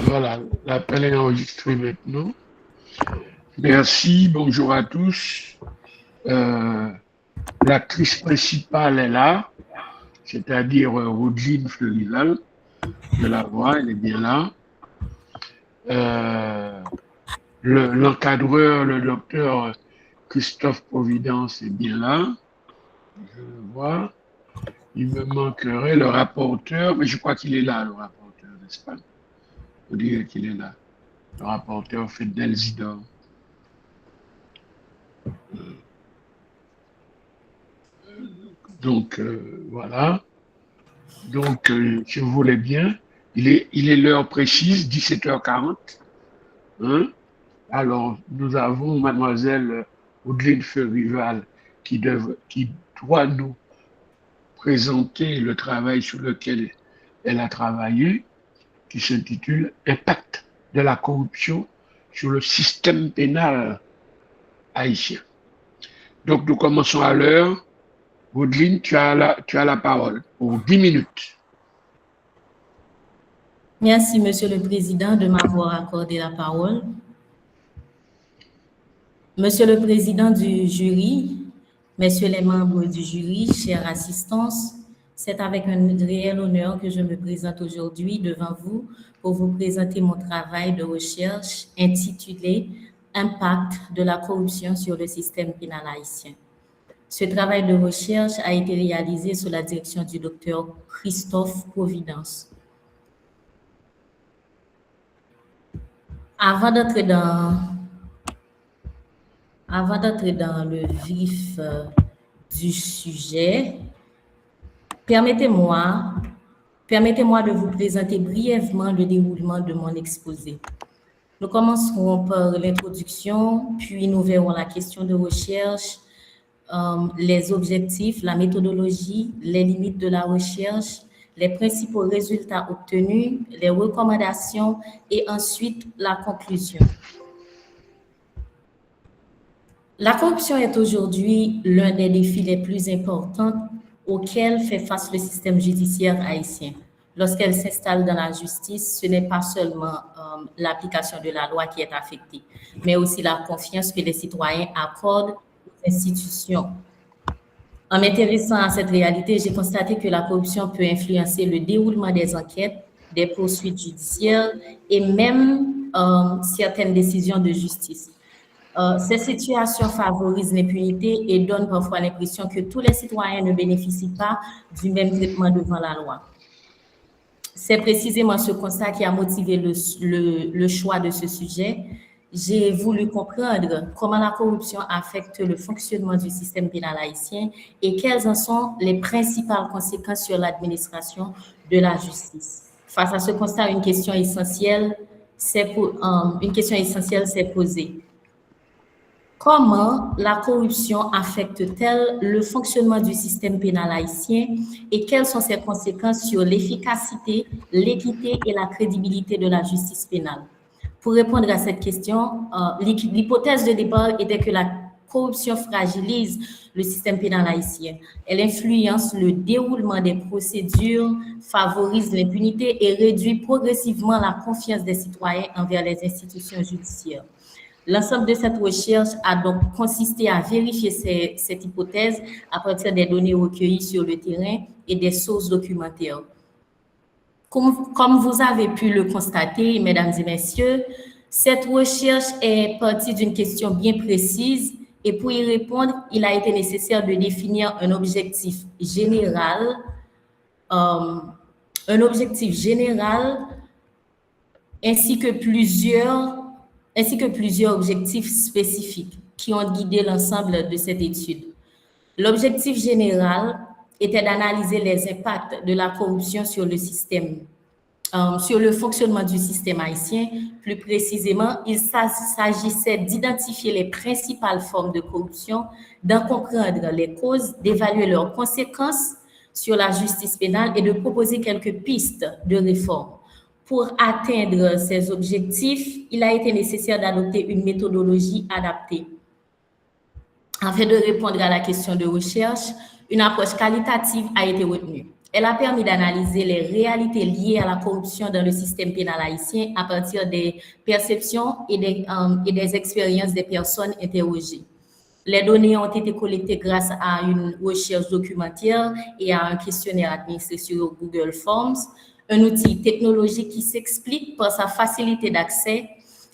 Voilà, l'appel est enregistré maintenant. Merci, bonjour à tous. L'actrice principale est là, c'est-à-dire Roselyne Fleuryval. Je la vois, elle est bien là. L'encadreur, le docteur Christophe Providence est bien là. Je le vois. Il me manquerait le rapporteur, mais je crois qu'il est là, le rapporteur, n'est-ce pas? On dirait qu'il est là. Le rapporteur Fidel Zidore. Donc, voilà. Donc, si vous voulez bien, il est l'heure précise, 17h40. Hein? Alors, nous avons mademoiselle Audeline Feu-Rival qui doit nous présenter le travail sur lequel elle a travaillé, qui s'intitule Impact de la corruption sur le système pénal haïtien. Donc, nous commençons à l'heure. Audeline, tu as la parole pour 10 minutes. Merci, Monsieur le Président, de m'avoir accordé la parole. Monsieur le Président du jury, Messieurs les membres du jury, chère assistance, c'est avec un réel honneur que je me présente aujourd'hui devant vous pour vous présenter mon travail de recherche intitulé « Impact de la corruption sur le système pénal haïtien ». Ce travail de recherche a été réalisé sous la direction du docteur Christophe Providence. Avant d'entrer dans le vif du sujet, permettez-moi de vous présenter brièvement le déroulement de mon exposé. Nous commencerons par l'introduction, puis nous verrons la question de recherche, les objectifs, la méthodologie, les limites de la recherche, les principaux résultats obtenus, les recommandations et ensuite la conclusion. La corruption est aujourd'hui l'un des défis les plus importants auxquels fait face le système judiciaire haïtien. Lorsqu'elle s'installe dans la justice, ce n'est pas seulement l'application de la loi qui est affectée, mais aussi la confiance que les citoyens accordent aux institutions. En m'intéressant à cette réalité, j'ai constaté que la corruption peut influencer le déroulement des enquêtes, des poursuites judiciaires et même certaines décisions de justice. Ces situations favorisent l'impunité et donnent parfois l'impression que tous les citoyens ne bénéficient pas du même traitement devant la loi. C'est précisément ce constat qui a motivé le choix de ce sujet. J'ai voulu comprendre comment la corruption affecte le fonctionnement du système pénal haïtien et quelles en sont les principales conséquences sur l'administration de la justice. Face à ce constat, une question essentielle s'est posée. Comment la corruption affecte-t-elle le fonctionnement du système pénal haïtien et quelles sont ses conséquences sur l'efficacité, l'équité et la crédibilité de la justice pénale? Pour répondre à cette question, l'hypothèse de départ était que la corruption fragilise le système pénal haïtien. Elle influence le déroulement des procédures, favorise l'impunité et réduit progressivement la confiance des citoyens envers les institutions judiciaires. L'ensemble de cette recherche a donc consisté à vérifier cette hypothèse à partir des données recueillies sur le terrain et des sources documentaires. Comme vous avez pu le constater, mesdames et messieurs, cette recherche est partie d'une question bien précise et pour y répondre, il a été nécessaire de définir un objectif général ainsi que plusieurs objectifs spécifiques qui ont guidé l'ensemble de cette étude. L'objectif général était d'analyser les impacts de la corruption sur le système, sur le fonctionnement du système haïtien. Plus précisément, il s'agissait d'identifier les principales formes de corruption, d'en comprendre les causes, d'évaluer leurs conséquences sur la justice pénale et de proposer quelques pistes de réforme. Pour atteindre ces objectifs, il a été nécessaire d'adopter une méthodologie adaptée. Afin de répondre à la question de recherche, une approche qualitative a été retenue. Elle a permis d'analyser les réalités liées à la corruption dans le système pénal haïtien à partir des perceptions et des expériences des personnes interrogées. Les données ont été collectées grâce à une recherche documentaire et à un questionnaire administré sur Google Forms, un outil technologique qui s'explique par sa facilité d'accès,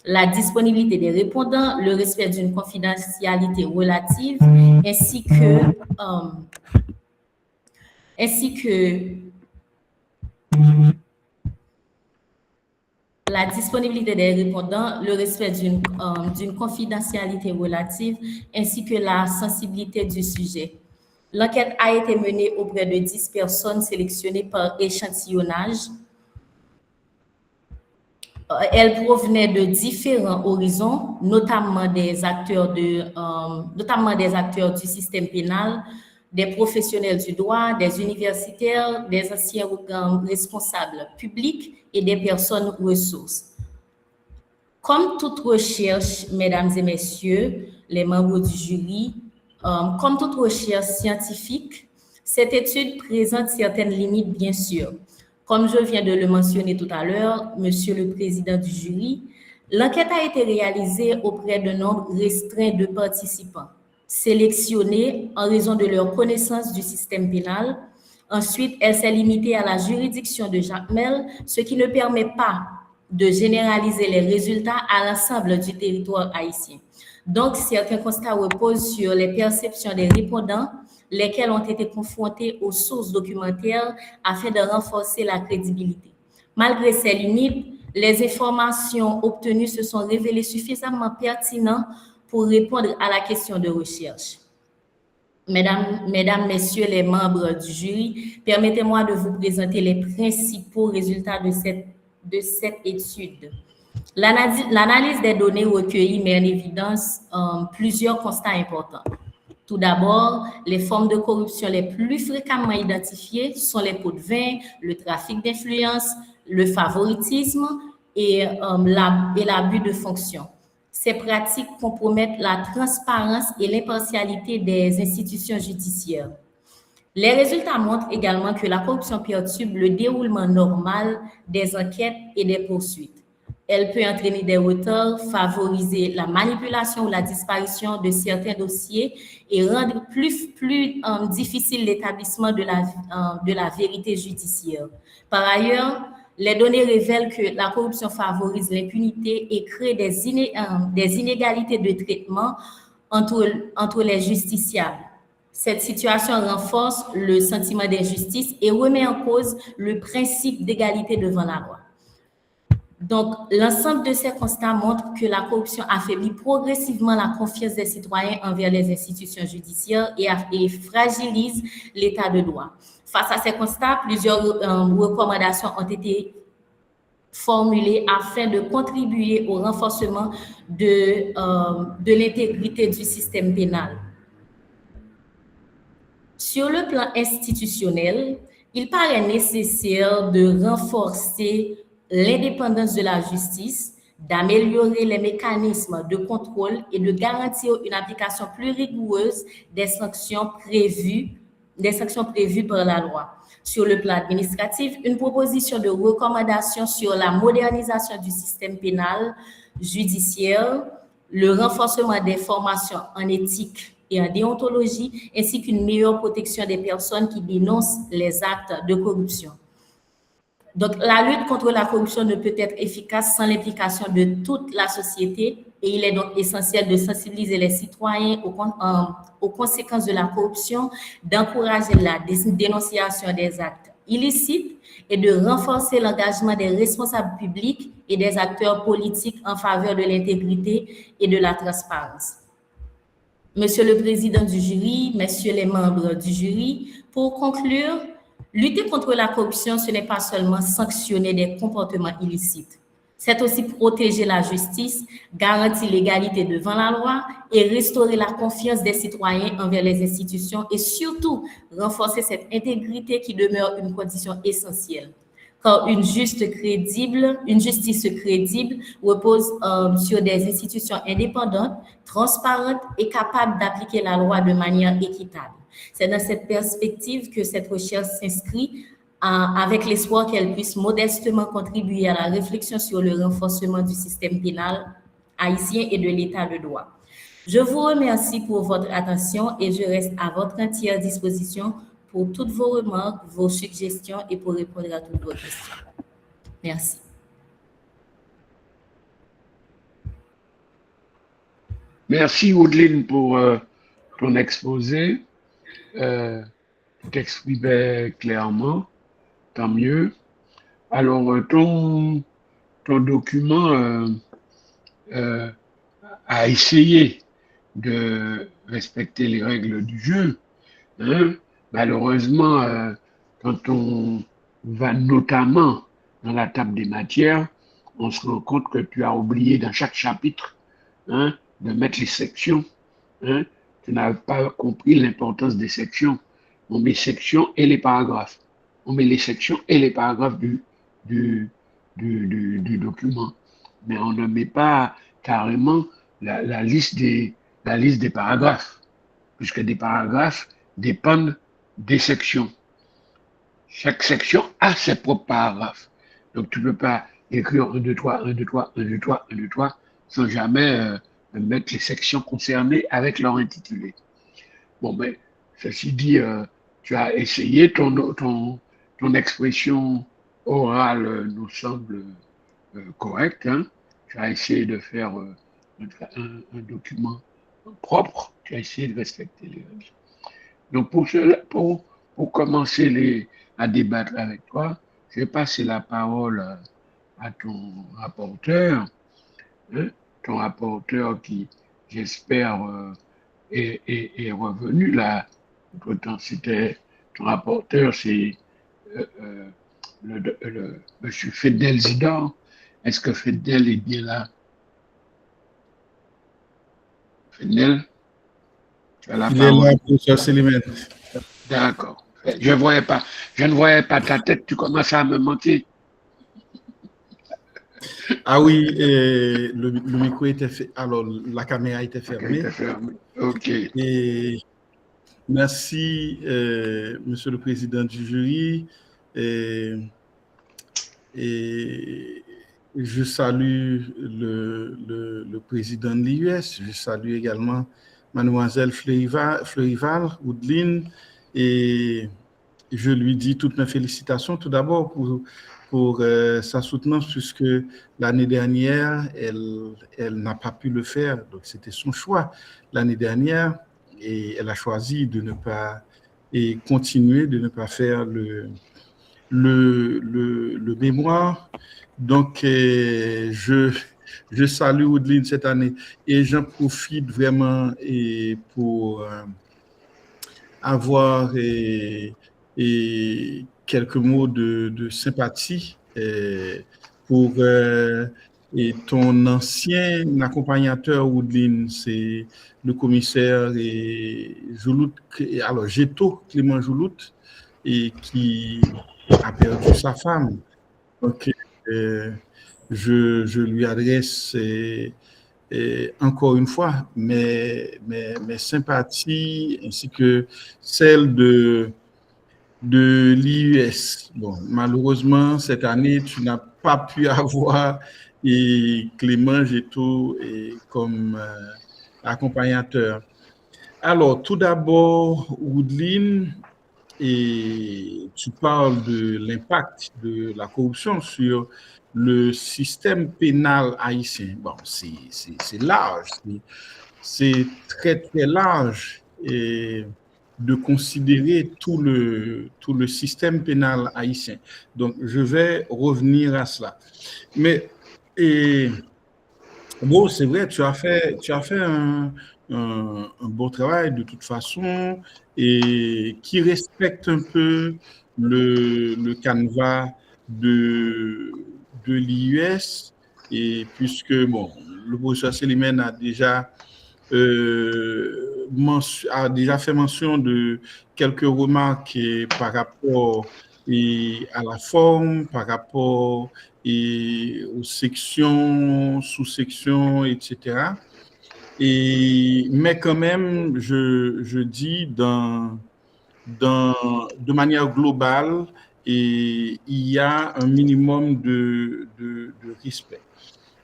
la disponibilité des répondants, le respect d'une confidentialité relative, ainsi que la disponibilité des répondants, le respect d'une confidentialité relative, ainsi que la sensibilité du sujet. L'enquête a été menée auprès de 10 personnes sélectionnées par échantillonnage. Elles provenaient de différents horizons, notamment des acteurs du système pénal, des professionnels du droit, des universitaires, des anciens responsables publics et des personnes ressources. Comme toute recherche, mesdames et messieurs, les membres du jury, comme toute recherche scientifique, cette étude présente certaines limites, bien sûr. Comme je viens de le mentionner tout à l'heure, Monsieur le Président du jury, l'enquête a été réalisée auprès d'un nombre restreint de participants, sélectionnés en raison de leur connaissance du système pénal. Ensuite, elle s'est limitée à la juridiction de Jacmel, ce qui ne permet pas de généraliser les résultats à l'ensemble du territoire haïtien. Donc, certains constats reposent sur les perceptions des répondants, lesquels ont été confrontés aux sources documentaires afin de renforcer la crédibilité. Malgré ces limites, les informations obtenues se sont révélées suffisamment pertinentes pour répondre à la question de recherche. Mesdames, Messieurs les membres du jury, permettez-moi de vous présenter les principaux résultats de cette étude. L'analyse des données recueillies met en évidence plusieurs constats importants. Tout d'abord, les formes de corruption les plus fréquemment identifiées sont les pots de vin, le trafic d'influence, le favoritisme et l'abus de fonction. Ces pratiques compromettent la transparence et l'impartialité des institutions judiciaires. Les résultats montrent également que la corruption perturbe le déroulement normal des enquêtes et des poursuites. Elle peut entraîner des retards, favoriser la manipulation ou la disparition de certains dossiers et rendre plus difficile l'établissement de la vérité judiciaire. Par ailleurs, les données révèlent que la corruption favorise l'impunité et crée des inégalités de traitement entre les justiciables. Cette situation renforce le sentiment d'injustice et remet en cause le principe d'égalité devant la loi. Donc, l'ensemble de ces constats montre que la corruption affaiblit progressivement la confiance des citoyens envers les institutions judiciaires et fragilise l'état de droit. Face à ces constats, plusieurs recommandations ont été formulées afin de contribuer au renforcement de l'intégrité du système pénal. Sur le plan institutionnel, il paraît nécessaire de renforcer l'indépendance de la justice, d'améliorer les mécanismes de contrôle et de garantir une application plus rigoureuse des sanctions prévues par la loi. Sur le plan administratif, une proposition de recommandation sur la modernisation du système pénal judiciaire, le renforcement des formations en éthique et en déontologie, ainsi qu'une meilleure protection des personnes qui dénoncent les actes de corruption. Donc, la lutte contre la corruption ne peut être efficace sans l'implication de toute la société et il est donc essentiel de sensibiliser les citoyens aux conséquences de la corruption, d'encourager la dénonciation des actes illicites et de renforcer l'engagement des responsables publics et des acteurs politiques en faveur de l'intégrité et de la transparence. Monsieur le Président du jury, messieurs les membres du jury, pour conclure, lutter contre la corruption, ce n'est pas seulement sanctionner des comportements illicites. C'est aussi protéger la justice, garantir l'égalité devant la loi et restaurer la confiance des citoyens envers les institutions et surtout renforcer cette intégrité qui demeure une condition essentielle. Car une justice crédible repose sur des institutions indépendantes, transparentes et capables d'appliquer la loi de manière équitable. C'est dans cette perspective que cette recherche s'inscrit avec l'espoir qu'elle puisse modestement contribuer à la réflexion sur le renforcement du système pénal haïtien et de l'état de droit. Je vous remercie pour votre attention et je reste à votre entière disposition pour toutes vos remarques, vos suggestions et pour répondre à toutes vos questions. Merci. Merci, Woodline, pour ton exposé. Tu t'exprimais clairement, tant mieux. Alors, ton document a essayé de respecter les règles du jeu. Hein? Malheureusement, quand on va notamment dans la table des matières, on se rend compte que tu as oublié dans chaque chapitre, hein, de mettre les sections. Hein? Tu n'as pas compris l'importance des sections. On met sections et les paragraphes. On met les sections et les paragraphes du, du document. Mais on ne met pas carrément la liste des paragraphes, puisque des paragraphes dépendent des sections. Chaque section a ses propres paragraphes. Donc tu ne peux pas écrire 1, 2, 3, 1, 2, 3, 1, 2, 3, 1, 2, 3, sans jamais mettre les sections concernées avec leur intitulé. Bon, mais ceci dit, tu as essayé ton expression orale nous semble correcte. Hein? Tu as essayé de faire un document propre. Tu as essayé de respecter les règles. Donc, pour commencer à débattre avec toi, je vais passer la parole à ton rapporteur, hein, ton rapporteur qui, j'espère, est revenu là. Pourtant, c'était ton rapporteur, c'est monsieur Fedel Zidane. Est-ce que Fedel est bien là? Fedel, tu as la Il parole. est là, professeur Célimène. D'accord. Je ne voyais pas ta tête, tu commences à me manquer. Ah oui, le micro était fait. Alors, la caméra était fermée. OK. Et merci, monsieur le président du jury. Et je salue le président de l'IUS. Je salue également mademoiselle Fleuryval, Woodline, et je lui dis toutes mes félicitations tout d'abord pour sa soutenance, puisque l'année dernière, elle n'a pas pu le faire. Donc, c'était son choix l'année dernière, et elle a choisi de ne pas continuer, de ne pas faire le mémoire. Donc, je salue Woodline cette année, et j'en profite vraiment pour avoir quelques mots de sympathie pour ton ancien accompagnateur Woodline, c'est le commissaire Joulout, alors Géto, Clément Joulout, et qui a perdu sa femme. Donc, je lui adresse encore une fois mes sympathies ainsi que celles de l'IUS. Bon, malheureusement, cette année, tu n'as pas pu avoir Clément Géto comme accompagnateur. Alors, tout d'abord, Woodline, et tu parles de l'impact de la corruption sur le système pénal haïtien. Bon, c'est large, c'est très, très large de considérer tout le système pénal haïtien. Donc, je vais revenir à cela. Mais, bon, c'est vrai, tu as fait un bon travail de toute façon, et qui respecte un peu le canevas de l'IUS, et puisque, bon, le professeur Célimène a déjà fait mention de quelques remarques par rapport à la forme, par rapport aux sections, sous-sections, etc. Mais quand même, je dis de manière globale, et il y a un minimum de respect.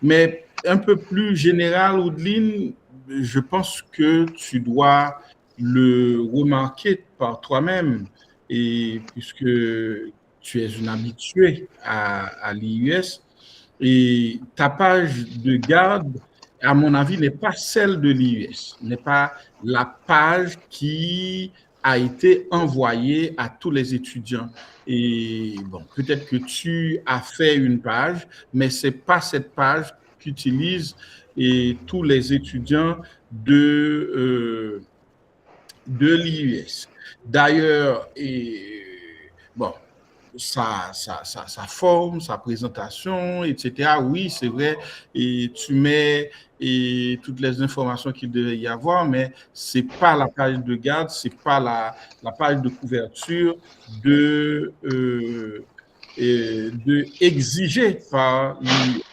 Mais un peu plus général, Oudeline, je pense que tu dois le remarquer par toi-même, et puisque tu es une habituée à l'IUS, et ta page de garde, à mon avis, n'est pas celle de l'IUS, n'est pas la page qui a été envoyée à tous les étudiants. Et bon, peut-être que tu as fait une page, mais ce n'est pas cette page qu'utilisent tous les étudiants de l'IUS. D'ailleurs, bon, sa forme, sa présentation, etc. Oui, c'est vrai, et tu mets toutes les informations qu'il devait y avoir, mais c'est pas la page de garde, c'est pas la page de couverture de exigée par l'IUS.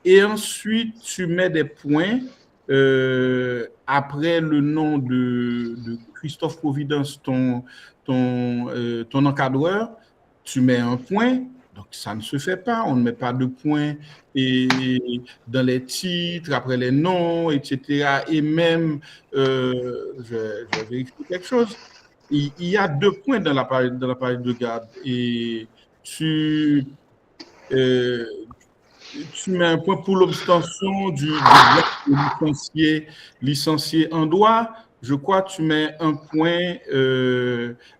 Et ensuite, tu mets des points après le nom de Christophe Providence, ton encadreur, tu mets un point. Donc, ça ne se fait pas. On ne met pas de points dans les titres, après les noms, etc. Et même, je vais vérifier quelque chose. Il y a 2 points dans la page de garde. Et tu mets un point pour l'obtention du licencié en droit. Je crois que tu mets un point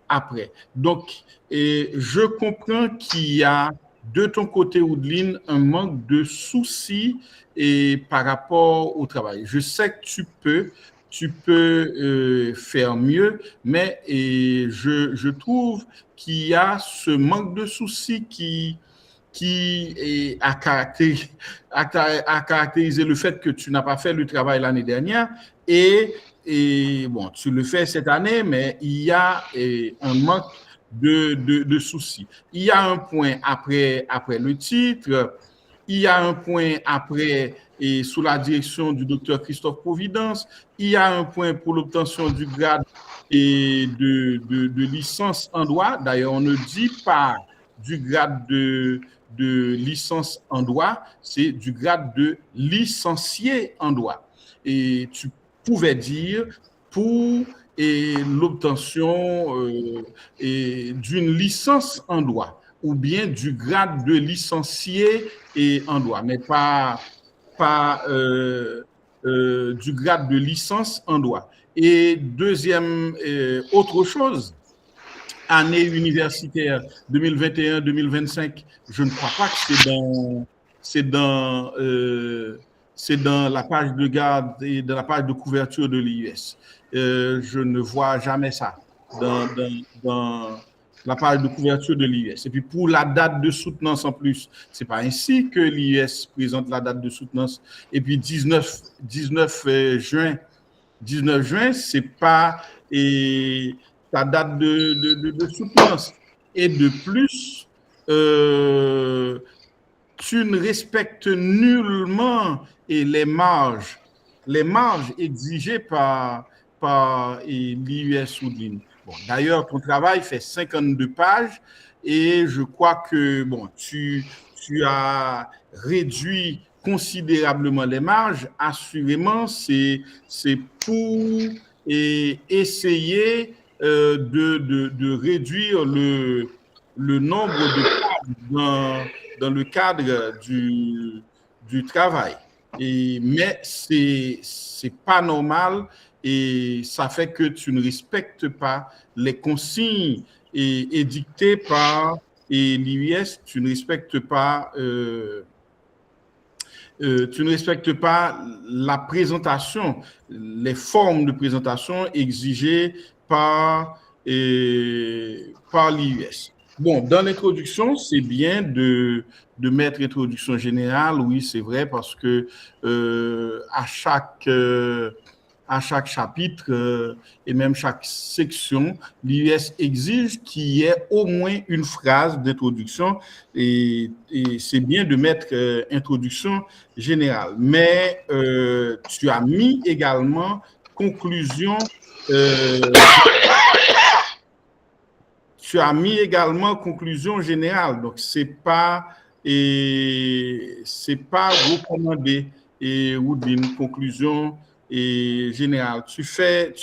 après. Donc, je comprends qu'il y a de ton côté, Oudeline, un manque de soucis par rapport au travail. Je sais que tu peux faire mieux, mais je trouve qu'il y a ce manque de soucis qui a caractérisé le fait que tu n'as pas fait le travail l'année dernière et bon, tu le fais cette année, mais il y a un manque de soucis. Il y a un point après le titre, il y a un point après et sous la direction du docteur Christophe Providence, il y a un point pour l'obtention du grade et de licence en droit. D'ailleurs, on ne dit pas du grade de licence en droit, c'est du grade de licencié en droit. Et tu pouvais dire pour l'obtention d'une licence en droit ou bien du grade de licencié en droit, mais pas du grade de licence en droit. Et deuxième, autre chose, année universitaire 2021-2025, je ne crois pas que c'est dans la page de garde et dans la page de couverture de l'IUS. Je ne vois jamais ça dans la page de couverture de l'IUS. Et puis pour la date de soutenance en plus, c'est pas ainsi que l'IUS présente la date de soutenance. Et puis 19 juin, c'est pas ta date de soutenance. Et de plus, tu ne respectes nullement les marges exigées par l'IUS Oudeline. Bon, d'ailleurs, ton travail fait 52 pages et je crois que bon, tu as réduit considérablement les marges. Assurément, c'est pour essayer de réduire le nombre de pages dans le cadre du travail. Mais c'est pas normal et ça fait que tu ne respectes pas les consignes édictées par l'IUS, tu ne respectes pas la présentation, les formes de présentation exigées par l'IUS. Bon, dans l'introduction, c'est bien de mettre introduction générale, oui, c'est vrai, parce que à chaque chapitre et même chaque section, l'IUS exige qu'il y ait au moins une phrase d'introduction et c'est bien de mettre introduction générale. Mais tu as mis également conclusion tu as mis également conclusion générale. Donc, c'est pas recommandé ou d'une conclusion générale. Tu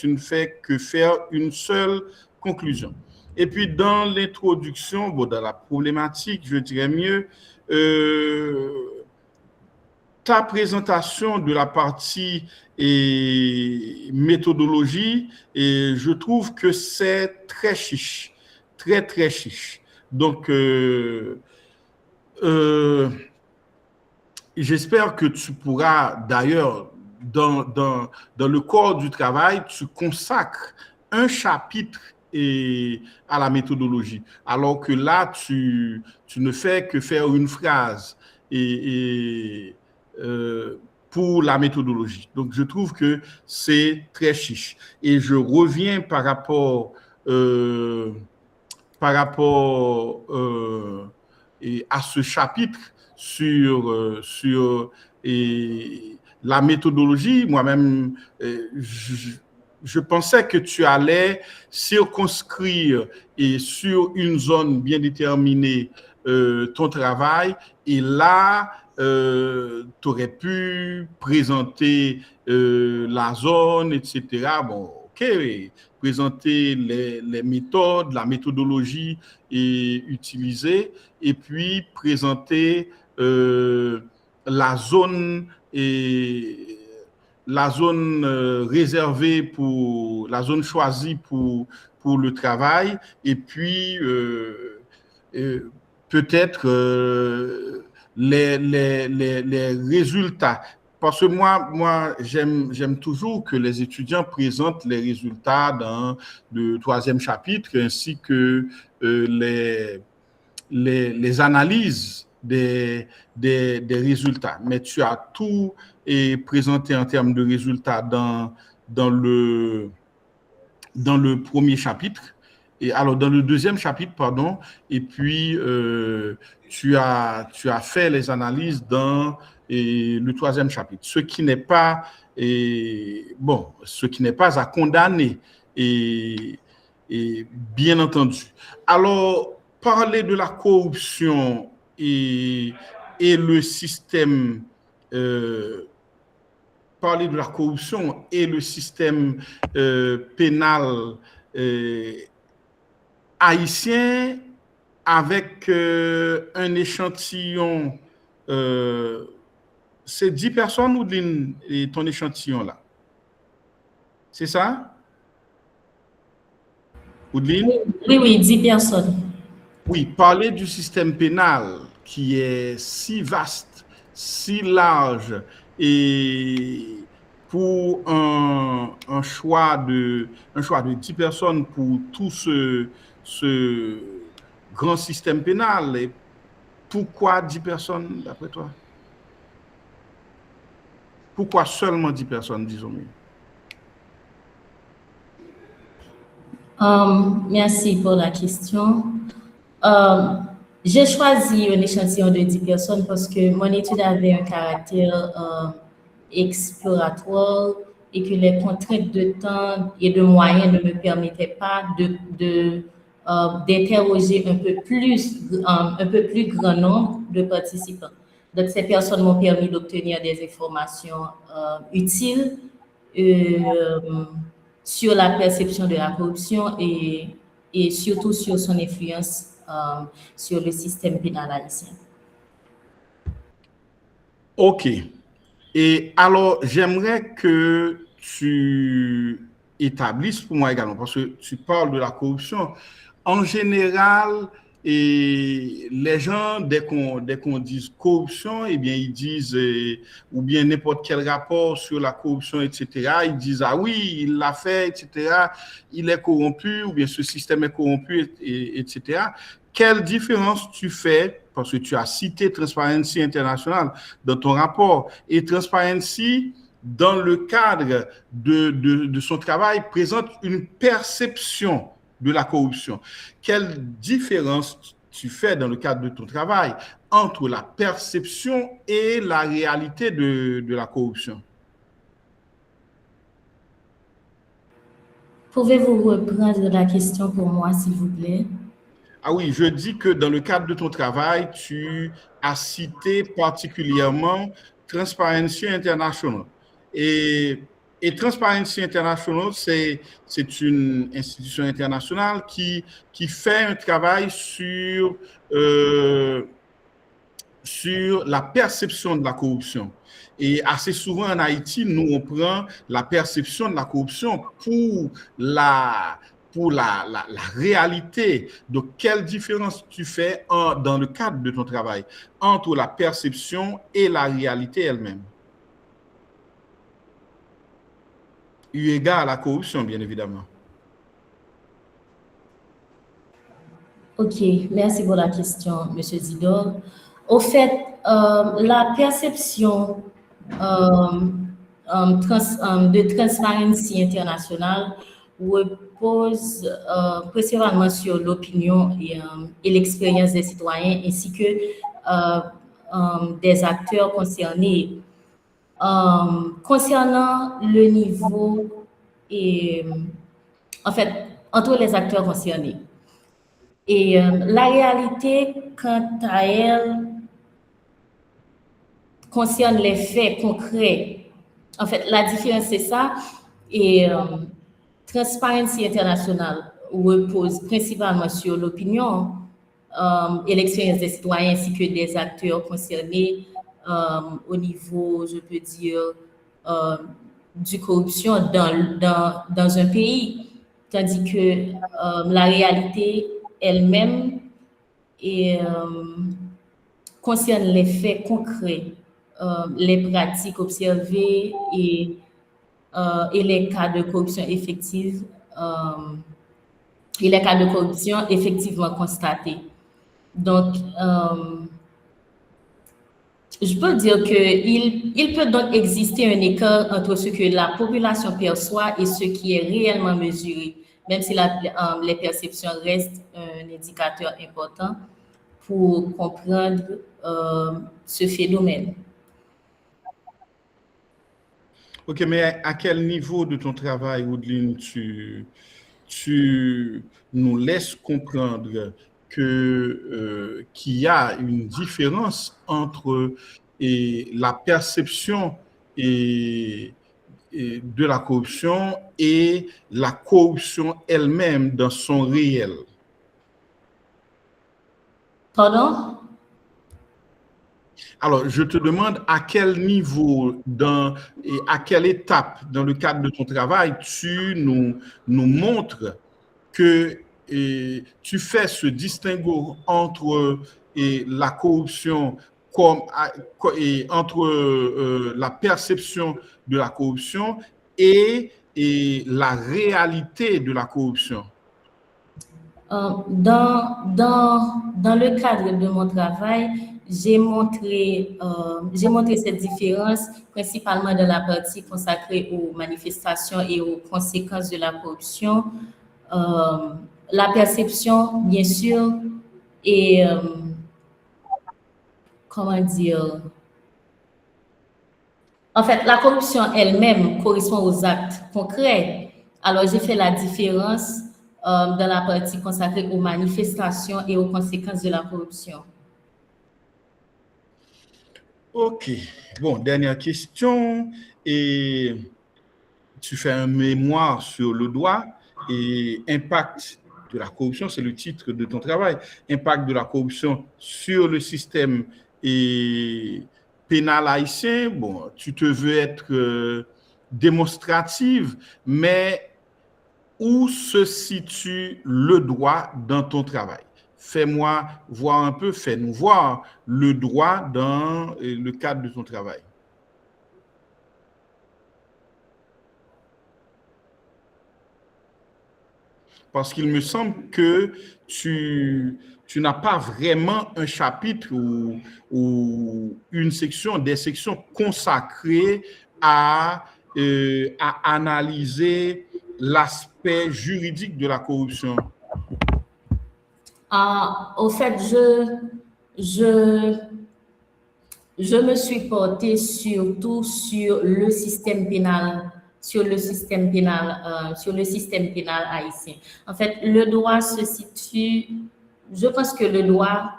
ne fais que faire une seule conclusion. Et puis, dans l'introduction, dans la problématique, je dirais mieux, ta présentation de la partie méthodologie, et je trouve que c'est très chiche, très, très chiche. Donc, j'espère que tu pourras, d'ailleurs, dans le corps du travail, tu consacres un chapitre à la méthodologie, alors que là, tu ne fais que faire une phrase pour la méthodologie. Donc, je trouve que c'est très chiche. Et je reviens par rapport à ce chapitre sur la méthodologie. Moi-même, je pensais que tu allais circonscrire sur une zone bien déterminée ton travail, et là, tu aurais pu présenter la zone, etc. Bon, ok, présenter les méthodes, la méthodologie utilisée, et puis présenter la zone réservée pour la zone choisie pour le travail, et puis peut-être les résultats. Parce que moi j'aime toujours que les étudiants présentent les résultats dans le 3e chapitre, ainsi que les analyses des résultats. Mais tu as tout présenté en termes de résultats dans le 1er chapitre. Et alors, dans le 2e chapitre, pardon, et puis tu as fait les analyses dans le 3e chapitre, ce qui n'est pas à condamner, et bien entendu. Alors, parler de la corruption et le système pénal haïtien avec un échantillon, c'est 10 personnes ou ton échantillon là? C'est ça? Oudeline? Oui, 10 personnes. Oui, parler du système pénal qui est si vaste, si large, et pour un choix de 10 personnes pour tout ce grand système pénal. Et pourquoi 10 personnes, d'après toi? Pourquoi seulement 10 personnes, disons mieux? Merci pour la question. J'ai choisi un échantillon de 10 personnes parce que mon étude avait un caractère exploratoire et que les contraintes de temps et de moyens ne me permettaient pas d'interroger un peu plus grand nombre de participants. Donc, ces personnes m'ont permis d'obtenir des informations utiles sur la perception de la corruption et surtout sur son influence sur le système pénal haïtien. OK. Et alors, j'aimerais que tu établisses pour moi également, parce que tu parles de la corruption. En général, les gens, dès qu'on dit corruption, eh bien, ils disent, ou bien n'importe quel rapport sur la corruption, etc., ils disent, ah oui, il l'a fait, etc., il est corrompu, ou bien ce système est corrompu, etc. Quelle différence tu fais, parce que tu as cité Transparency International dans ton rapport, et Transparency, dans le cadre de son travail, présente une perception de la corruption. Quelle différence tu fais dans le cadre de ton travail entre la perception et la réalité de la corruption? Pouvez-vous reprendre la question pour moi, s'il vous plaît? Ah oui, je dis que dans le cadre de ton travail, tu as cité particulièrement Transparency International. Et Transparency International, c'est une institution internationale qui fait un travail sur la perception de la corruption. Et assez souvent en Haïti, nous, on prend la perception de la corruption pour la réalité. Donc, quelle différence tu fais dans le cadre de ton travail entre la perception et la réalité elle-même? Eu égard à la corruption, bien évidemment. Ok, merci pour la question, M. Zidore. Au fait, la perception de Transparency International repose principalement sur l'opinion et l'expérience des citoyens ainsi que des acteurs concernés. Concernant le niveau et en fait, entre les acteurs concernés. Et la réalité, quant à elle, concerne les faits concrets. En fait, la différence, c'est ça. Et Transparency International repose principalement sur l'opinion et l'expérience des citoyens ainsi que des acteurs concernés au niveau, je peux dire, du corruption dans un pays. Tandis que la réalité elle-même concerne les faits concrets, les pratiques observées et les cas de corruption effective et les cas de corruption effectivement constatés. Donc, je peux dire qu'il peut donc exister un écart entre ce que la population perçoit et ce qui est réellement mesuré, même si les perceptions restent un indicateur important pour comprendre ce phénomène. Ok, mais à quel niveau de ton travail, Woodline, tu nous laisses comprendre qu'il y a une différence entre la perception de la corruption et la corruption elle-même dans son réel? Pardon? Alors, je te demande à quel niveau et à quelle étape dans le cadre de ton travail tu nous montres que tu fais ce distinguo entre la corruption entre la perception de la corruption et la réalité de la corruption. Dans le cadre de mon travail, j'ai montré cette différence principalement dans la partie consacrée aux manifestations et aux conséquences de la corruption. La perception, bien sûr, et comment dire, en fait, la corruption elle-même correspond aux actes concrets. Alors, j'ai fait la différence dans la partie consacrée aux manifestations et aux conséquences de la corruption. Ok. Bon, dernière question. Et tu fais un mémoire sur le droit et impact de la corruption, c'est le titre de ton travail, impact de la corruption sur le système pénal haïtien. Bon, tu te veux être démonstrative, mais où se situe le droit dans ton travail? Fais-moi voir un peu, fais-nous voir le droit dans le cadre de ton travail. Parce qu'il me semble que tu n'as pas vraiment un chapitre ou une section, des sections consacrées à analyser l'aspect juridique de la corruption. Au fait, je me suis portée surtout sur le système pénal, sur le système pénal haïtien. En fait, le droit se situe je pense que le droit,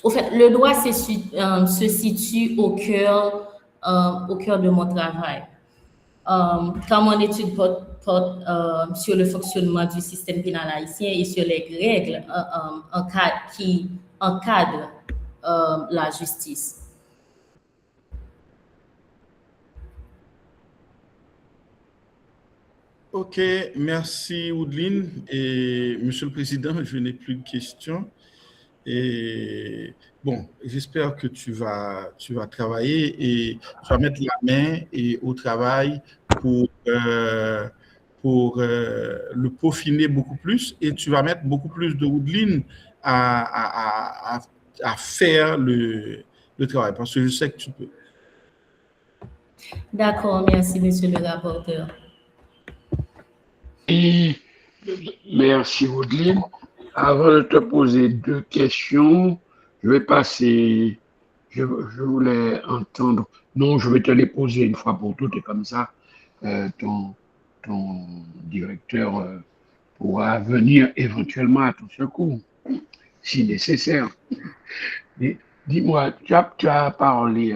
au fait, le droit se situe au cœur de mon travail. Quand mon étude porte sur le fonctionnement du système pénal haïtien et sur les règles qui encadrent la justice. Ok, merci Oudline. Et Monsieur le Président, je n'ai plus de questions. Et bon, j'espère que tu vas travailler et tu vas mettre la main au travail pour le peaufiner beaucoup plus, et tu vas mettre beaucoup plus de Oudline à faire le travail, parce que je sais que tu peux. D'accord, merci Monsieur le rapporteur. Et merci Oudline. Avant de te poser 2 questions, je vais passer, je voulais entendre, non, je vais te les poser une fois pour toutes, et comme ça, ton directeur pourra venir éventuellement à ton secours, si nécessaire. Dis-moi, tu as parlé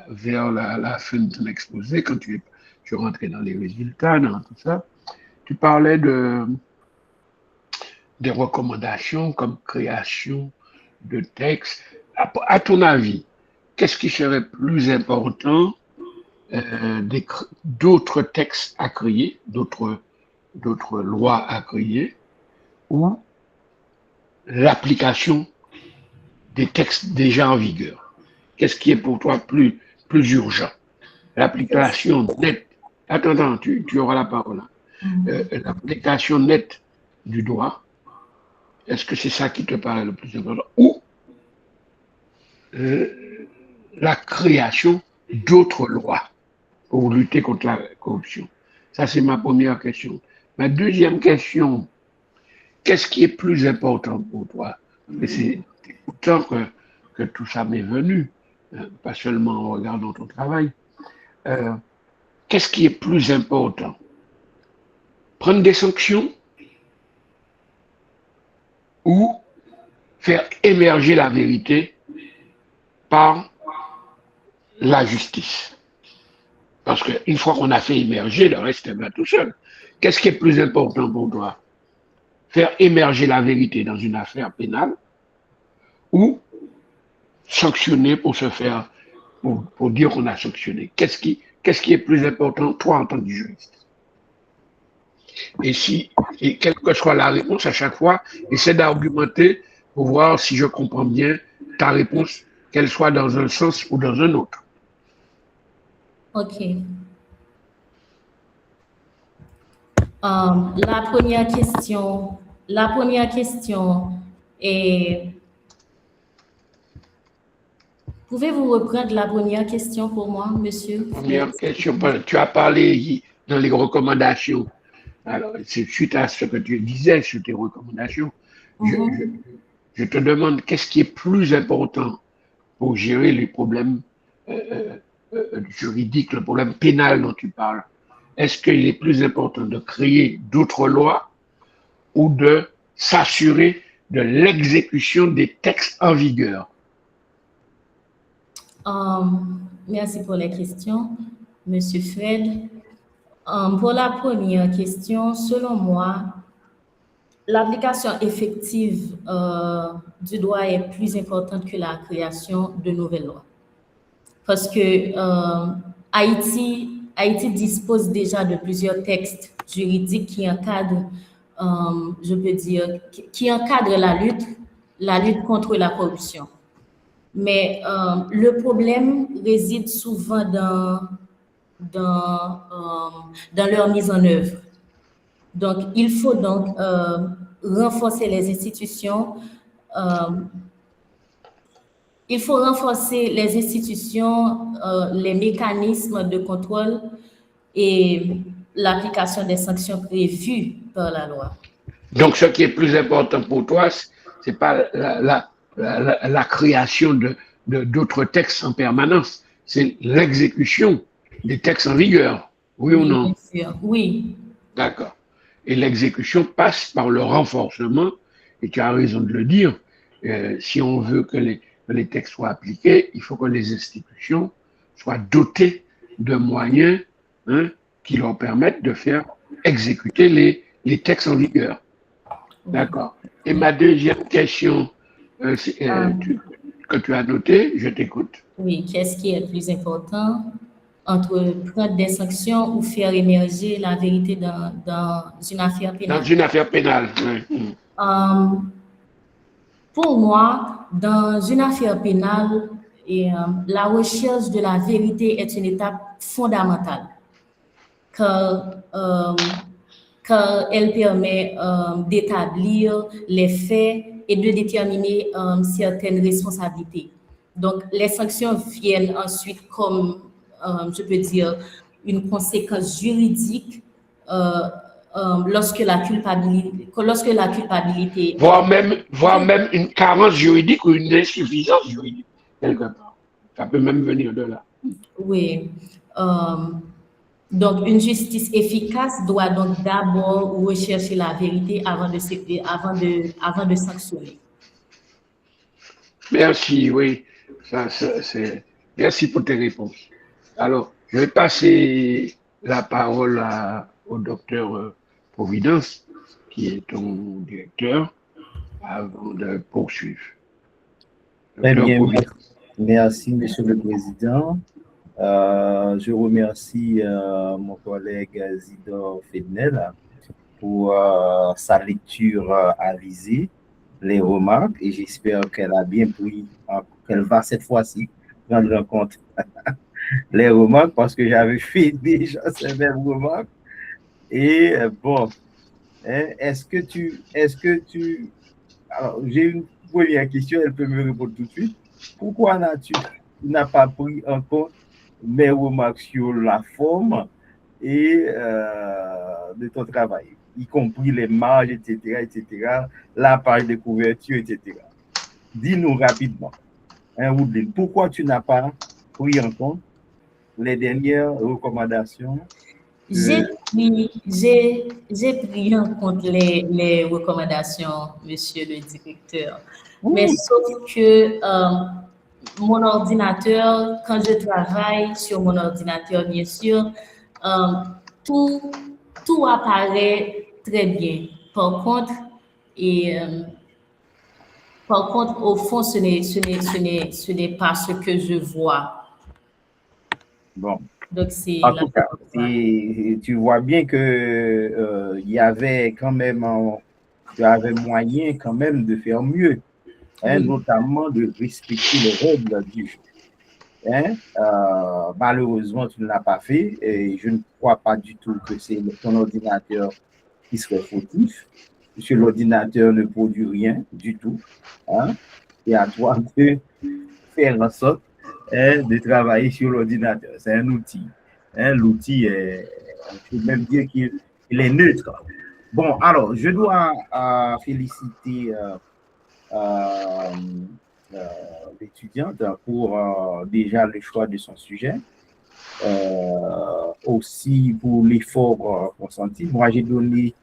vers la fin de ton exposé, quand tu rentrais dans les résultats, dans tout ça, tu parlais des recommandations comme création de textes. À ton avis, qu'est-ce qui serait plus important, d'autres textes à créer, d'autres lois à créer, ou l'application des textes déjà en vigueur? Qu'est-ce qui est pour toi plus urgent? L'application nette. Attends, tu auras la parole. L'application nette du droit. Est-ce que c'est ça qui te paraît le plus important? Ou la création d'autres lois pour lutter contre la corruption? Ça, c'est ma première question. Ma deuxième question, qu'est-ce qui est plus important pour toi? C'est autant que tout ça m'est venu, pas seulement en regardant ton travail. Qu'est-ce qui est plus important? Prendre des sanctions ou faire émerger la vérité par la justice? Parce qu'une fois qu'on a fait émerger, le reste va tout seul. Qu'est-ce qui est plus important pour toi? Faire émerger la vérité dans une affaire pénale ou sanctionner pour se faire, pour dire qu'on a sanctionné? Qu'est-ce qui est plus important, toi, en tant que juriste? Et quelle que soit la réponse, à chaque fois, essaie d'argumenter pour voir si je comprends bien ta réponse, qu'elle soit dans un sens ou dans un autre. OK. La première question est... Pouvez-vous reprendre la première question pour moi, monsieur? Première question, tu as parlé dans les recommandations. Alors, c'est suite à ce que tu disais sur tes recommandations. Je te demande qu'est-ce qui est plus important pour gérer les problèmes juridiques, le problème pénal dont tu parles. Est-ce qu'il est plus important de créer d'autres lois ou de s'assurer de l'exécution des textes en vigueur? Merci pour la question, monsieur Fred. Pour la première question, selon moi, l'application effective du droit est plus importante que la création de nouvelles lois. Parce que Haïti dispose déjà de plusieurs textes juridiques qui encadrent, je peux dire, qui encadrent la lutte contre la corruption. Mais le problème réside souvent dans leur mise en œuvre. Donc, il faut donc renforcer les institutions. Il faut renforcer les institutions, les mécanismes de contrôle et l'application des sanctions prévues par la loi. Donc, ce qui est plus important pour toi, c'est pas la création d'autres textes en permanence, c'est l'exécution des textes en vigueur, oui ou non? Bien sûr, oui. D'accord. Et l'exécution passe par le renforcement, et tu as raison de le dire, si on veut que les textes soient appliqués, il faut que les institutions soient dotées de moyens, hein, qui leur permettent de faire exécuter les textes en vigueur. D'accord. Et ma deuxième question que tu as notée, je t'écoute. Oui, qu'est-ce qui est le plus important entre prendre des sanctions ou faire émerger la vérité dans une affaire pénale? Dans une affaire pénale. Oui. Pour moi, dans une affaire pénale, la recherche de la vérité est une étape fondamentale, car elle permet d'établir les faits et de déterminer certaines responsabilités. Donc, les sanctions viennent ensuite comme, je peux dire, une conséquence juridique lorsque la culpabilité voire même une carence juridique ou une insuffisance juridique, quelque part. Ça peut même venir de là. Oui. Donc, une justice efficace doit donc d'abord rechercher la vérité avant de sanctionner. Merci, oui. Merci pour tes réponses. Alors, je vais passer la parole au docteur Providence, qui est ton directeur, avant de poursuivre. Très bien, merci, Monsieur le Président. Je remercie mon collègue Zidore Fednel pour sa lecture avisée, les remarques, et j'espère qu'elle a bien pris, qu'elle va cette fois-ci prendre en compte les remarques, parce que j'avais fait déjà ces mêmes remarques. Et bon, hein, est-ce que tu, alors j'ai une première question, elle peut me répondre tout de suite. Pourquoi n'as pas pris en compte mes remarques sur la forme et de ton travail, y compris les marges, etc., la page de couverture, etc. Dis-nous rapidement, hein, Woodley, pourquoi tu n'as pas pris en compte les dernières recommandations? J'ai pris en compte les recommandations, monsieur le directeur. Mais sauf que mon ordinateur, quand je travaille sur mon ordinateur, bien sûr, tout apparaît très bien. Par contre, au fond, ce n'est pas ce que je vois. Bon. Donc, c'est en tout cas, tu vois bien que y avait quand même, tu avais moyen quand même de faire mieux, hein, notamment de respecter les règles du jeu. Hein? Malheureusement, tu ne l'as pas fait et je ne crois pas du tout que c'est ton ordinateur qui serait fautif, puisque l'ordinateur ne produit rien du tout. Hein? Et à toi de faire en sorte, hein, de travailler sur l'ordinateur. C'est un outil. Hein? L'outil, je peux même dire qu'il est neutre. Bon, alors, je dois féliciter l'étudiante pour déjà le choix de son sujet, aussi pour l'effort consenti. Moi, j'ai donné,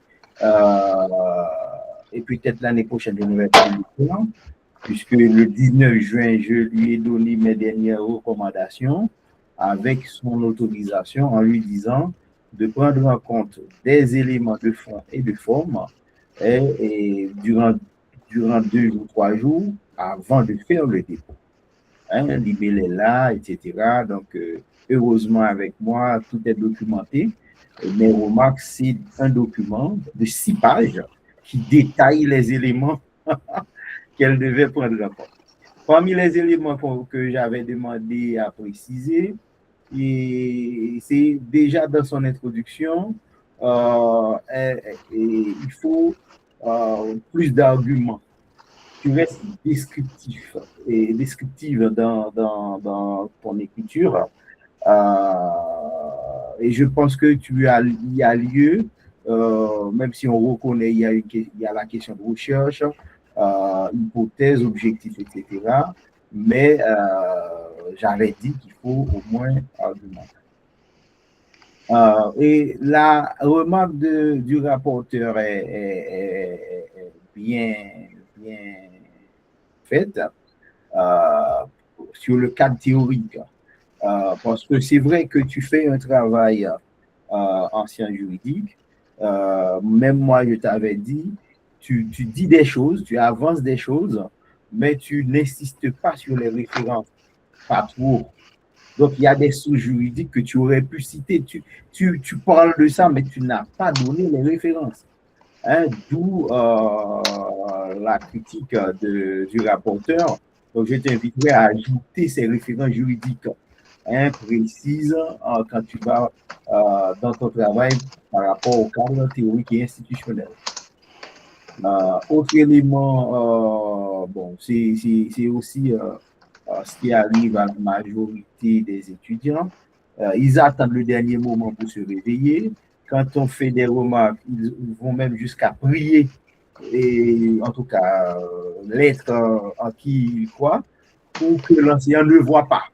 et peut-être l'année prochaine, je ne vais pas le faire, puisque le 19 juin, je lui ai donné mes dernières recommandations avec son autorisation en lui disant de prendre en compte des éléments de fond et de forme et durant 2 ou 3 jours avant de faire le dépôt. Hein, l'email est là, etc. Donc, heureusement, avec moi, tout est documenté. Mes remarques, c'est un document de 6 pages qui détaille les éléments qu'elle devait prendre en compte. Parmi les éléments que j'avais demandé à préciser, et c'est déjà dans son introduction, il faut plus d'arguments. Tu restes descriptive dans ton écriture. Et je pense que il y a lieu, même si on reconnaît, il y a la question de recherche, hypothèse, objectif, etc. Mais j'avais dit qu'il faut au moins argumenter. Et la remarque du rapporteur est bien, bien faite sur le cadre théorique. Parce que c'est vrai que tu fais un travail en sciences juridiques. Même moi, je t'avais dit, tu dis des choses, tu avances des choses, mais tu n'insistes pas sur les références, pas trop. Donc, il y a des sources juridiques que tu aurais pu citer. Tu parles de ça, mais tu n'as pas donné les références. Hein, d'où la critique du rapporteur. Donc, je t'inviterai à ajouter ces références juridiques précises quand tu vas dans ton travail par rapport au cadre théorique et institutionnel. Autre élément, bon, c'est aussi ce qui arrive à la majorité des étudiants. Ils attendent le dernier moment pour se réveiller. Quand on fait des remarques, ils vont même jusqu'à prier, et en tout cas, l'être en qui ils croient, pour que l'enseignant ne voit pas,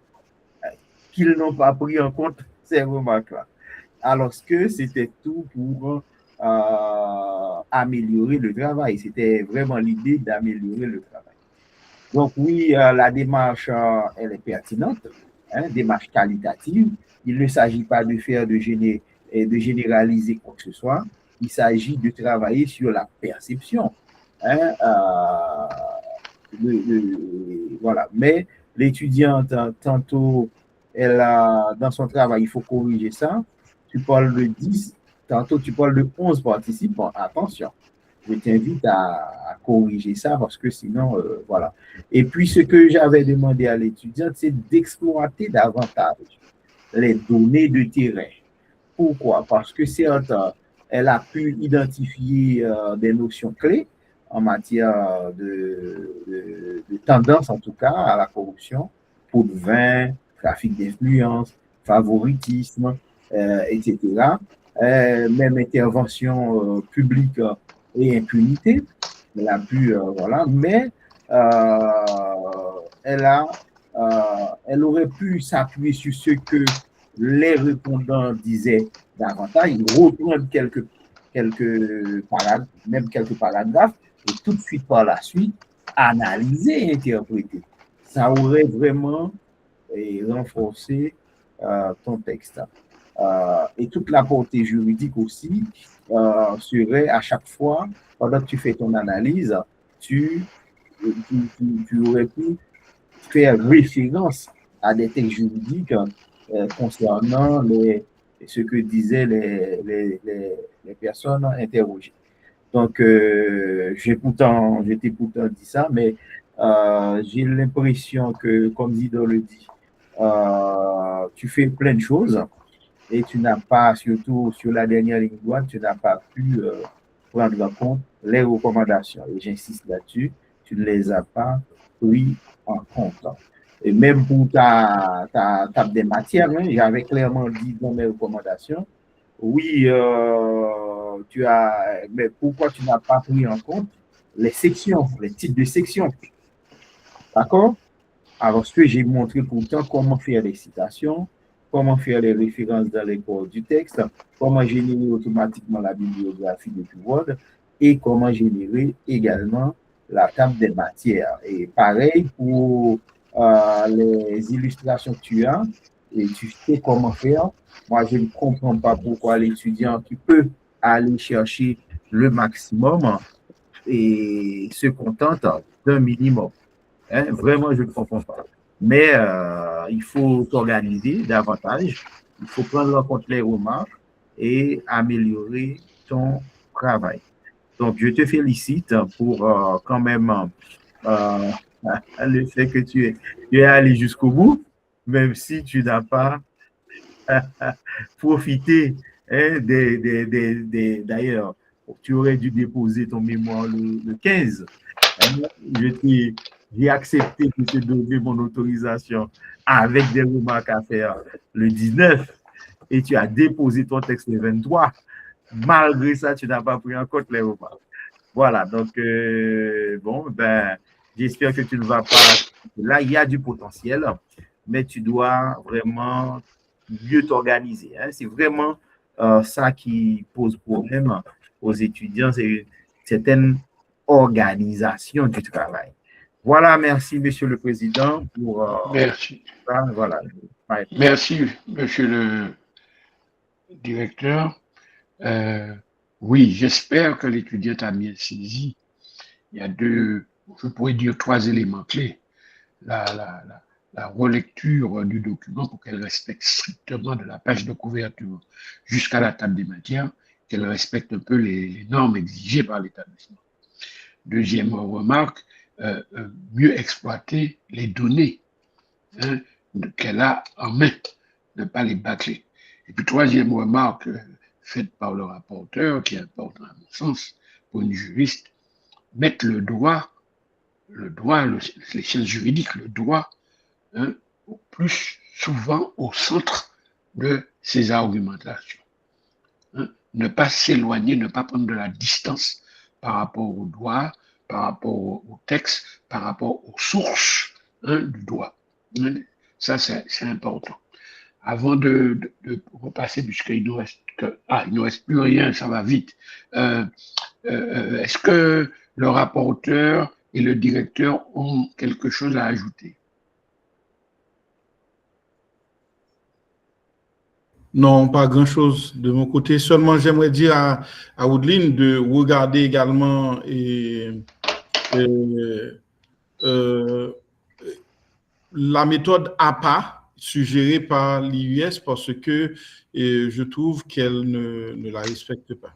qu'ils n'ont pas pris en compte ces remarques-là. Alors que c'était tout pour améliorer le travail. C'était vraiment l'idée d'améliorer le travail. Donc oui, la démarche, elle est pertinente, démarche qualitative. Il ne s'agit pas de faire de généraliser quoi que ce soit. Il s'agit de travailler sur la perception. Voilà. Mais l'étudiante, tantôt, elle a, dans son travail, il faut corriger ça. Tu parles de 10, tantôt tu parles de 11 participants. Attention, je t'invite à corriger ça parce que sinon, voilà. Et puis, ce que j'avais demandé à l'étudiante, c'est d'exploiter davantage les données de terrain. Pourquoi? Parce que certes, elle a pu identifier des notions clés en matière de tendance, en tout cas, à la corruption, pot de vin, trafic d'influence, favoritisme, etc. Même intervention publique et impunité. Elle a pu, voilà, mais elle aurait pu s'appuyer sur ce que les répondants disaient davantage, reprendre quelques paragraphes, même quelques paragraphes, et tout de suite par la suite, analyser et interpréter. Ça aurait vraiment renforcé ton texte. Et toute la portée juridique aussi serait à chaque fois, pendant que tu fais ton analyse, tu aurais pu faire référence à des textes juridiques concernant ce que disaient les personnes interrogées. Donc, je t'ai pourtant dit ça, mais j'ai l'impression que, comme Zidore le dit, tu fais plein de choses et tu n'as pas, surtout sur la dernière ligne droite, tu n'as pas pu prendre en compte les recommandations. Et j'insiste là-dessus, tu ne les as pas pris en compte. Et même pour ta table des matières, hein, j'avais clairement dit dans mes recommandations, oui, mais pourquoi tu n'as pas pris en compte les sections, les types de sections? D'accord? Alors, ce que j'ai montré pourtant comment faire les citations, comment faire les références dans les corps du texte, comment générer automatiquement la bibliographie de Word et comment générer également la table des matières. Et pareil pour les illustrations que tu as, et tu sais comment faire. Moi, je ne comprends pas pourquoi l'étudiant qui peut aller chercher le maximum et se contente d'un minimum. Hein, vraiment, je ne comprends pas. Mais il faut t'organiser davantage, il faut prendre en compte les remarques et améliorer ton travail. Donc, je te félicite pour quand même le fait que tu es allé jusqu'au bout, même si tu n'as pas profité d'ailleurs, tu aurais dû déposer ton mémoire le 15. J'ai accepté de te donner mon autorisation avec des remarques à faire le 19 et tu as déposé ton texte le 23. Malgré ça, tu n'as pas pris en compte les remarques. Voilà, donc, bon, ben, j'espère que tu ne vas pas... Là, il y a du potentiel, mais tu dois vraiment mieux t'organiser. Hein. C'est vraiment ça qui pose problème aux étudiants, c'est une certaine organisation du travail. Voilà, merci, Monsieur le Président, pour Merci. ça. Voilà. Merci, Monsieur le Directeur. Oui, j'espère que l'étudiant a bien saisi. Il y a je pourrais dire 3 éléments clés. La relecture du document pour qu'elle respecte strictement de la page de couverture jusqu'à la table des matières, qu'elle respecte un peu les normes exigées par l'établissement. Deuxième remarque, mieux exploiter les données qu'elle a en main, ne pas les bâcler. Et puis troisième remarque faite par le rapporteur, qui est importante à mon sens pour une juriste, mettre le droit, les sciences juridiques, le droit, plus souvent au centre de ces argumentations. Ne pas s'éloigner, ne pas prendre de la distance par rapport au droit, par rapport au texte, par rapport aux sources du droit. Ça, c'est important. Avant de repasser, puisqu'il nous reste il nous reste plus rien, ça va vite. Est-ce que le rapporteur et le directeur ont quelque chose à ajouter? Non, pas grand-chose de mon côté. Seulement, j'aimerais dire à Woodline de regarder également la méthode APA suggérée par l'IUS parce que je trouve qu'elle ne la respecte pas.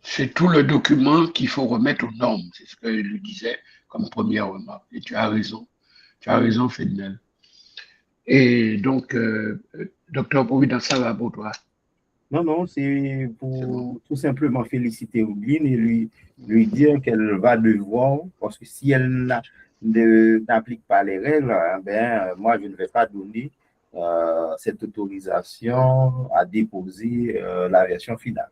C'est tout le document qu'il faut remettre aux normes. C'est ce que je disais comme première remarque. Et tu as raison. Tu as raison, Fednel. Et donc, docteur Providence, ça va pour toi? Non, c'est pour tout simplement féliciter Woodline et lui dire qu'elle va devoir, parce que si elle n'applique pas les règles, moi, je ne vais pas donner cette autorisation à déposer la version finale.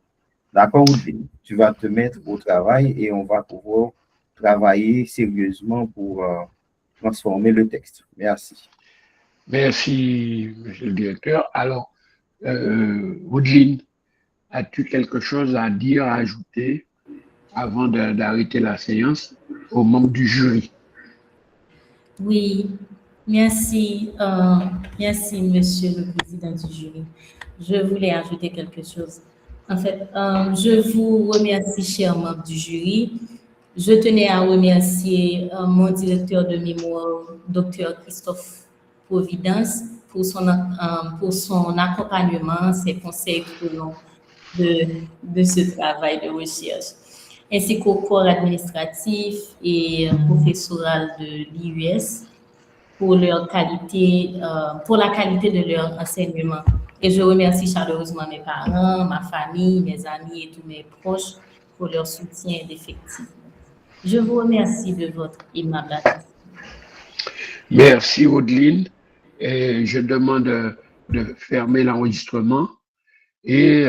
D'accord, Woodline? Tu vas te mettre au travail et on va pouvoir travailler sérieusement pour transformer le texte. Merci. Merci, monsieur le directeur. Alors, Woodline, as-tu quelque chose à dire, à ajouter avant d'arrêter la séance aux membres du jury? Oui, merci. Merci, monsieur le président du jury. Je voulais ajouter quelque chose. En fait, je vous remercie, chers membres du jury. Je tenais à remercier mon directeur de mémoire, Dr. Christophe Providence, pour son accompagnement, ses conseils tout au long de ce travail de recherche, ainsi qu'au corps administratif et professoral de l'IUS pour la qualité de leur enseignement. Et je remercie chaleureusement mes parents, ma famille, mes amis et tous mes proches pour leur soutien d'effectif. Je vous remercie de votre aimable attention. Merci, Woodline. Et je demande de fermer l'enregistrement et